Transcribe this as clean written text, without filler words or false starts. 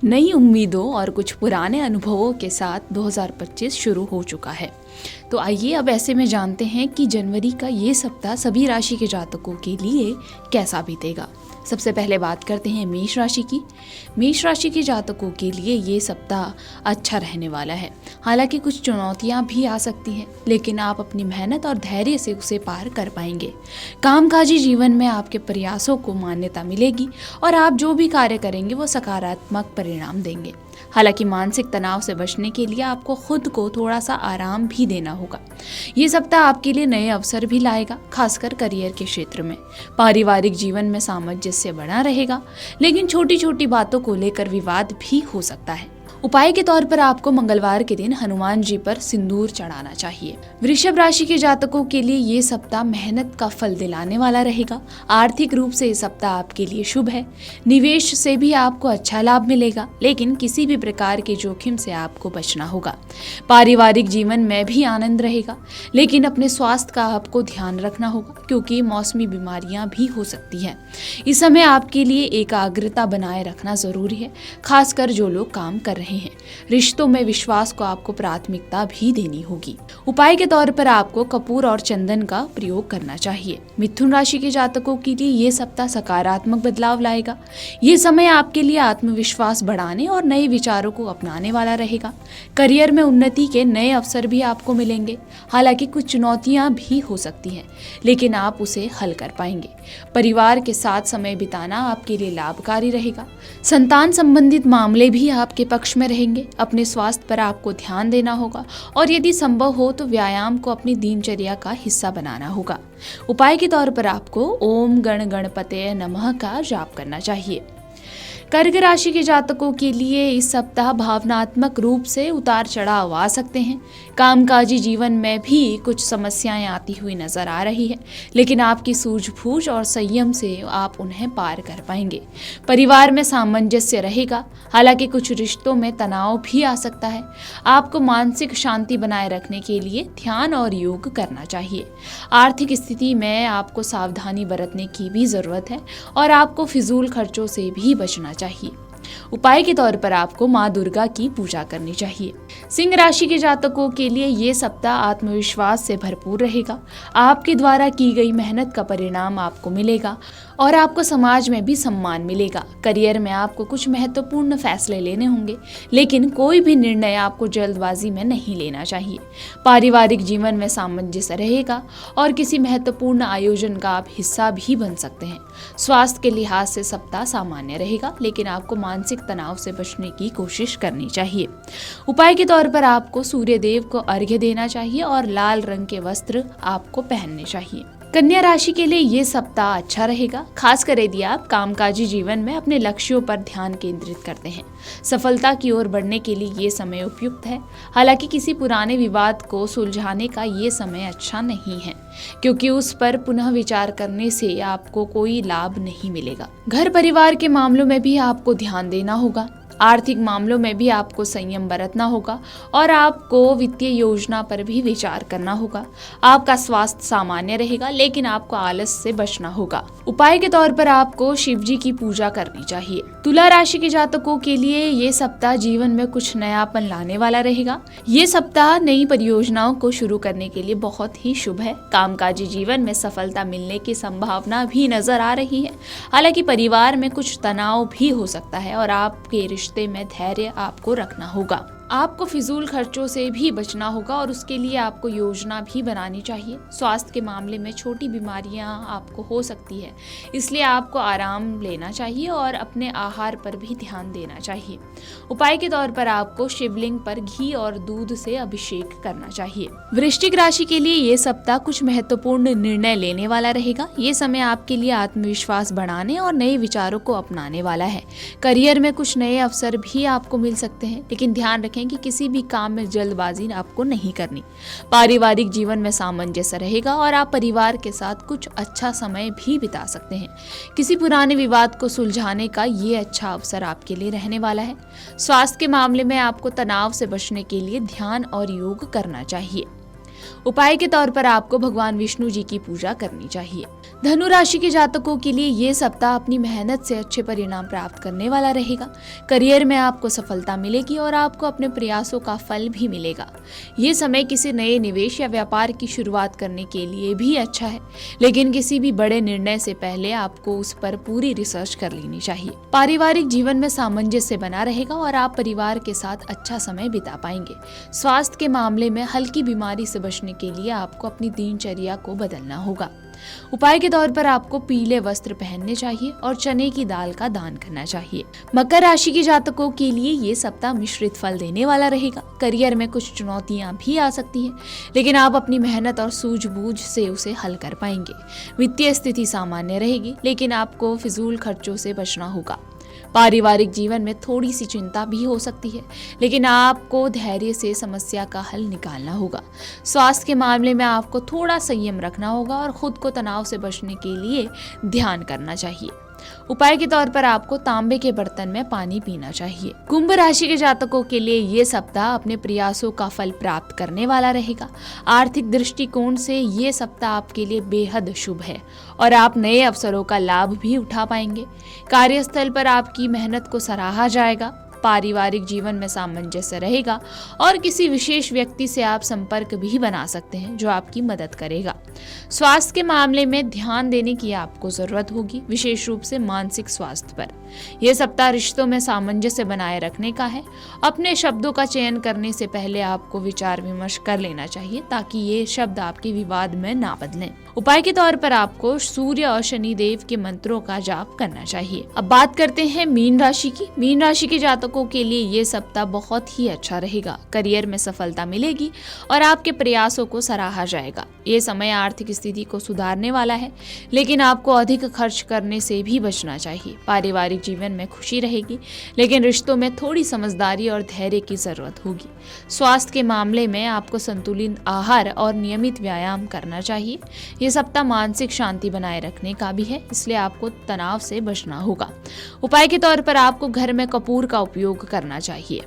नई उम्मीदों और कुछ पुराने अनुभवों के साथ 2025 शुरू हो चुका है। तो आइए अब ऐसे में जानते हैं कि जनवरी का ये सप्ताह सभी राशि के जातकों के लिए कैसा बीतेगा। सबसे पहले बात करते हैं मेष राशि की। मेष राशि के जातकों के लिए ये सप्ताह अच्छा रहने वाला है। हालांकि कुछ चुनौतियां भी आ सकती हैं, लेकिन आप अपनी मेहनत और धैर्य से उसे पार कर पाएंगे। कामकाजी जीवन में आपके प्रयासों को मान्यता मिलेगी और आप जो भी कार्य करेंगे वो सकारात्मक परिणाम देंगे। हालांकि मानसिक तनाव से बचने के लिए आपको खुद को थोड़ा सा आराम भी देना होगा। ये सप्ताह आपके लिए नए अवसर भी लाएगा, खासकर करियर के क्षेत्र में। पारिवारिक जीवन में सामंजस्य बना रहेगा, लेकिन छोटी छोटी बातों को लेकर विवाद भी हो सकता है। उपाय के तौर पर आपको मंगलवार के दिन हनुमान जी पर सिंदूर चढ़ाना चाहिए। वृषभ राशि के जातकों के लिए ये सप्ताह मेहनत का फल दिलाने वाला रहेगा। आर्थिक रूप से ये सप्ताह आपके लिए शुभ है। निवेश से भी आपको अच्छा लाभ मिलेगा, लेकिन किसी भी प्रकार के जोखिम से आपको बचना होगा। पारिवारिक जीवन में भी आनंद रहेगा, लेकिन अपने स्वास्थ्य का आपको ध्यान रखना होगा, क्योंकि मौसमी बीमारियां भी हो सकती हैं। इस समय आपके लिए एकाग्रता बनाए रखना जरूरी है, खासकर जो लोग काम कर रहे हैं। रिश्तों में विश्वास को आपको प्राथमिकता भी देनी होगी। उपाय के तौर पर आपको कपूर और चंदन का प्रयोग करना चाहिए। मिथुन राशि के जातकों के लिए ये सप्ताह सकारात्मक बदलाव लाएगा। ये समय आपके लिए आत्मविश्वास बढ़ाने और नए विचारों को अपनाने वाला रहेगा। करियर में उन्नति के नए अवसर भी आपको मिलेंगे। हालांकि कुछ चुनौतियां भी हो सकती हैं, लेकिन आप उसे हल कर पाएंगे। परिवार के साथ समय बिताना आपके लिए लाभकारी रहेगा। संतान संबंधित मामले भी आपके पक्ष में रहेंगे। अपने स्वास्थ्य पर आपको ध्यान देना होगा और यदि संभव हो तो व्यायाम को अपनी दिनचर्या का हिस्सा बनाना होगा। उपाय के तौर पर आपको ओम गण गणपतये नमः का जाप करना चाहिए। कर्क राशि के जातकों के लिए इस सप्ताह भावनात्मक रूप से उतार चढ़ाव आ सकते हैं। कामकाजी जीवन में भी कुछ समस्याएं आती हुई नजर आ रही है, लेकिन आपकी सूझबूझ और संयम से आप उन्हें पार कर पाएंगे। परिवार में सामंजस्य रहेगा, हालांकि कुछ रिश्तों में तनाव भी आ सकता है। आपको मानसिक शांति बनाए रखने के लिए ध्यान और योग करना चाहिए। आर्थिक स्थिति में आपको सावधानी बरतने की भी जरूरत है और आपको फिजूल खर्चों से भी बचना चाहिए। उपाय के तौर पर आपको माँ दुर्गा की पूजा करनी चाहिए। सिंह राशि के जातकों के लिए ये सप्ताह आत्मविश्वास से भरपूर रहेगा। आपके द्वारा की गई मेहनत का परिणाम आपको मिलेगा और आपको समाज में भी सम्मान मिलेगा। करियर में आपको कुछ महत्वपूर्ण फैसले लेने होंगे, लेकिन कोई भी निर्णय आपको जल्दबाजी में नहीं लेना चाहिए। पारिवारिक जीवन में सामंजस्य रहेगा और किसी महत्वपूर्ण आयोजन का आप हिस्सा भी बन सकते हैं। स्वास्थ्य के लिहाज से सप्ताह सामान्य रहेगा, लेकिन आपको मानसिक तनाव से बचने की कोशिश करनी चाहिए। उपाय के तौर पर आपको सूर्य देव को अर्घ्य देना चाहिए और लाल रंग के वस्त्र आपको पहनने चाहिए। कन्या राशि के लिए ये सप्ताह अच्छा रहेगा, खासकर यदि आप कामकाजी जीवन में अपने लक्ष्यों पर ध्यान केंद्रित करते हैं। सफलता की ओर बढ़ने के लिए ये समय उपयुक्त है। हालांकि किसी पुराने विवाद को सुलझाने का ये समय अच्छा नहीं है, क्योंकि उस पर पुनः विचार करने से आपको कोई लाभ नहीं मिलेगा। घर परिवार के मामलों में भी आपको ध्यान देना होगा। आर्थिक मामलों में भी आपको संयम बरतना होगा और आपको वित्तीय योजना पर भी विचार करना होगा। आपका स्वास्थ्य सामान्य रहेगा, लेकिन आपको आलस से बचना होगा। उपाय के तौर पर आपको शिव जी की पूजा करनी चाहिए। तुला राशि के जातकों के लिए ये सप्ताह जीवन में कुछ नयापन लाने वाला रहेगा। ये सप्ताह नई परियोजनाओं को शुरू करने के लिए बहुत ही शुभ है। कामकाजी जीवन में सफलता मिलने की संभावना भी नजर आ रही है। हालांकि परिवार में कुछ तनाव भी हो सकता है और आपके रिश्ते में धैर्य आपको रखना होगा। आपको फिजूल खर्चों से भी बचना होगा और उसके लिए आपको योजना भी बनानी चाहिए। स्वास्थ्य के मामले में छोटी बीमारियां आपको हो सकती है, इसलिए आपको आराम लेना चाहिए और अपने आहार पर भी ध्यान देना चाहिए। उपाय के तौर पर आपको शिवलिंग पर घी और दूध से अभिषेक करना चाहिए। वृश्चिक राशि के लिए ये सप्ताह कुछ महत्वपूर्ण निर्णय लेने वाला रहेगा। ये समय आपके लिए आत्मविश्वास बढ़ाने और नए विचारों को अपनाने वाला है। करियर में कुछ नए अवसर भी आपको मिल सकते हैं, लेकिन ध्यान रखें कि किसी भी काम में जल्दबाजी आपको नहीं करनी। पारिवारिक जीवन में सामंजस्य रहेगा और आप परिवार के साथ कुछ अच्छा समय भी बिता सकते हैं। किसी पुराने विवाद को सुलझाने का ये अच्छा अवसर आपके लिए रहने वाला है। स्वास्थ्य के मामले में आपको तनाव से बचने के लिए ध्यान और योग करना चाहिए। उपाय के तौर पर आपको भगवान विष्णु जी की पूजा करनी चाहिए। धनु राशि के जातकों के लिए ये सप्ताह अपनी मेहनत से अच्छे परिणाम प्राप्त करने वाला रहेगा। करियर में आपको सफलता मिलेगी और आपको अपने प्रयासों का फल भी मिलेगा। ये समय किसी नए निवेश या व्यापार की शुरुआत करने के लिए भी अच्छा है, लेकिन किसी भी बड़े निर्णय से पहले आपको उस पर पूरी रिसर्च कर लेनी चाहिए। पारिवारिक जीवन में सामंजस्य बना रहेगा और आप परिवार के साथ अच्छा समय बिता पाएंगे। स्वास्थ्य के मामले में हल्की बीमारी से बचने के लिए आपको अपनी दिनचर्या को बदलना होगा। उपाय के तौर पर आपको पीले वस्त्र पहनने चाहिए और चने की दाल का दान करना चाहिए। मकर राशि के जातकों के लिए ये सप्ताह मिश्रित फल देने वाला रहेगा। करियर में कुछ चुनौतियां भी आ सकती हैं, लेकिन आप अपनी मेहनत और सूझबूझ से उसे हल कर पाएंगे। वित्तीय स्थिति सामान्य रहेगी, लेकिन आपको फिजूल खर्चों से बचना होगा। पारिवारिक जीवन में थोड़ी सी चिंता भी हो सकती है, लेकिन आपको धैर्य से समस्या का हल निकालना होगा। स्वास्थ्य के मामले में आपको थोड़ा संयम रखना होगा और खुद को तनाव से बचने के लिए ध्यान करना चाहिए। उपाय के तौर पर आपको तांबे के बर्तन में पानी पीना चाहिए। कुंभ राशि के जातकों के लिए ये सप्ताह अपने प्रयासों का फल प्राप्त करने वाला रहेगा। आर्थिक दृष्टिकोण से ये सप्ताह आपके लिए बेहद शुभ है और आप नए अवसरों का लाभ भी उठा पाएंगे। कार्यस्थल पर आपकी मेहनत को सराहा जाएगा। पारिवारिक जीवन में सामंजस्य रहेगा और किसी विशेष व्यक्ति से आप संपर्क भी बना सकते हैं जो आपकी मदद करेगा। स्वास्थ्य के मामले में ध्यान देने की आपको जरूरत होगी, विशेष रूप से मानसिक स्वास्थ्य पर। यह सप्ताह रिश्तों में सामंजस्य बनाए रखने का है। अपने शब्दों का चयन करने से पहले आपको विचार विमर्श कर लेना चाहिए ताकि ये शब्द आपके विवाद में ना बदलें। उपाय के तौर पर आपको सूर्य और शनि देव के मंत्रों का जाप करना चाहिए। अब बात करते हैं मीन राशि की। मीन राशि के जातकों के लिए ये सप्ताह बहुत ही अच्छा रहेगा। करियर में सफलता मिलेगी और आपके प्रयासों को सराहा जाएगा। ये समय आर्थिक स्थिति को सुधारने वाला है, लेकिन आपको अधिक खर्च करने से भी बचना चाहिए। पारिवारिक जीवन में खुशी रहेगी, लेकिन रिश्तों में थोड़ी समझदारी और धैर्य की जरूरत होगी। स्वास्थ्य के मामले में आपको संतुलित आहार और नियमित व्यायाम करना चाहिए। ये सप्ताह मानसिक शांति बनाए रखने का भी है, इसलिए आपको तनाव से बचना होगा। उपाय के तौर पर आपको घर में कपूर का उपयोग करना चाहिए।